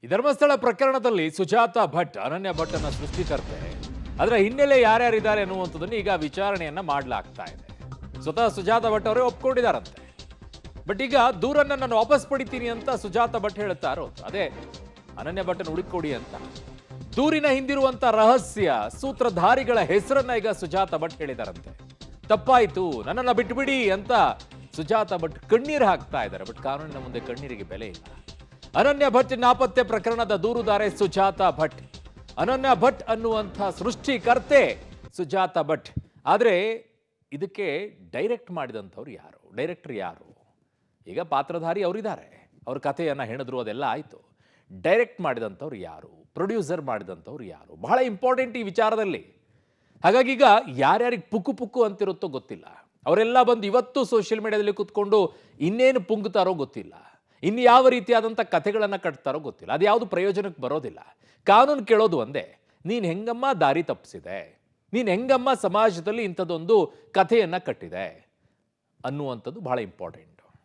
ಈ ಧರ್ಮಸ್ಥಳ ಪ್ರಕರಣದಲ್ಲಿ ಸುಜಾತಾ ಭಟ್, ಅನನ್ಯ ಭಟ್ ಅನ್ನ ಸೃಷ್ಟಿಕರ್ತೆ. ಅದರ ಹಿನ್ನೆಲೆ ಯಾರ್ಯಾರಿದ್ದಾರೆ ಅನ್ನುವಂಥದ್ದನ್ನು ಈಗ ವಿಚಾರಣೆಯನ್ನ ಮಾಡಲಾಗ್ತಾ ಇದೆ. ಸ್ವತಃ ಸುಜಾತಾ ಭಟ್ ಅವರೇ ಒಪ್ಕೊಂಡಿದ್ದಾರಂತೆ. ಬಟ್ ಈಗ ದೂರನ್ನ ನಾನು ವಾಪಸ್ ಪಡಿತೀನಿ ಅಂತ ಸುಜಾತಾ ಭಟ್ ಹೇಳ್ತಾ ಇರೋದು. ಅದೇ ಅನನ್ಯ ಭಟ್ಟನ್ನು ಹುಡುಕೊಡಿ ಅಂತ. ದೂರಿನ ಹಿಂದಿರುವಂತ ರಹಸ್ಯ ಸೂತ್ರಧಾರಿಗಳ ಹೆಸರನ್ನ ಈಗ ಸುಜಾತಾ ಭಟ್ ಹೇಳಿದಾರಂತೆ. ತಪ್ಪಾಯ್ತು, ನನ್ನನ್ನ ಬಿಟ್ಬಿಡಿ ಅಂತ ಸುಜಾತಾ ಭಟ್ ಕಣ್ಣೀರು ಹಾಕ್ತಾ ಇದ್ದಾರೆ. ಬಟ್ ಕಾನೂನಿನ ಮುಂದೆ ಕಣ್ಣೀರಿಗೆ ಬೆಲೆ ಇಲ್ಲ. ಅನನ್ಯ ಭಟ್ ನಾಪತ್ತೆ ಪ್ರಕರಣದ ದೂರುದಾರೆ ಸುಜಾತಾ ಭಟ್. ಅನನ್ಯ ಭಟ್ ಅನ್ನುವಂಥ ಸೃಷ್ಟಿಕರ್ತೆ ಸುಜಾತಾ ಭಟ್. ಆದರೆ ಇದಕ್ಕೆ ಡೈರೆಕ್ಟ್ ಮಾಡಿದಂಥವ್ರು ಯಾರು, ಡೈರೆಕ್ಟರ್ ಯಾರು? ಈಗ ಪಾತ್ರಧಾರಿ ಅವರಿದ್ದಾರೆ, ಅವ್ರ ಕಥೆಯನ್ನು ಹೆಣಿದ್ರು, ಅದೆಲ್ಲ ಆಯಿತು. ಡೈರೆಕ್ಟ್ ಮಾಡಿದಂಥವ್ರು ಯಾರು, ಪ್ರೊಡ್ಯೂಸರ್ ಮಾಡಿದಂಥವ್ರು ಯಾರು, ಬಹಳ ಇಂಪಾರ್ಟೆಂಟ್ ಈ ವಿಚಾರದಲ್ಲಿ. ಹಾಗಾಗಿ ಈಗ ಯಾರ್ಯಾರಿಗೆ ಪುಕ್ಕು ಪುಕ್ಕು ಅಂತಿರುತ್ತೋ ಗೊತ್ತಿಲ್ಲ. ಅವರೆಲ್ಲ ಬಂದು ಇವತ್ತು ಸೋಷಿಯಲ್ ಮೀಡಿಯಾದಲ್ಲಿ ಕೂತ್ಕೊಂಡು ಇನ್ನೇನು ಪುಂಗುತ್ತಾರೋ ಗೊತ್ತಿಲ್ಲ, ಇನ್ನು ಯಾವ ರೀತಿಯಾದಂಥ ಕಥೆಗಳನ್ನು ಕಟ್ತಾರೋ ಗೊತ್ತಿಲ್ಲ. ಅದು ಯಾವುದು ಪ್ರಯೋಜನಕ್ಕೆ ಬರೋದಿಲ್ಲ. ಕಾನೂನು ಕೇಳೋದು ಒಂದೇ, ನೀನು ಹೆಂಗಮ್ಮ ದಾರಿ ತಪ್ಪಿಸಿದೆ, ನೀನು ಹೆಂಗಮ್ಮ ಸಮಾಜದಲ್ಲಿ ಇಂಥದ್ದೊಂದು ಕಥೆಯನ್ನು ಕಟ್ಟಿದೆ ಅನ್ನುವಂಥದ್ದು ಬಹಳ ಇಂಪಾರ್ಟೆಂಟ್.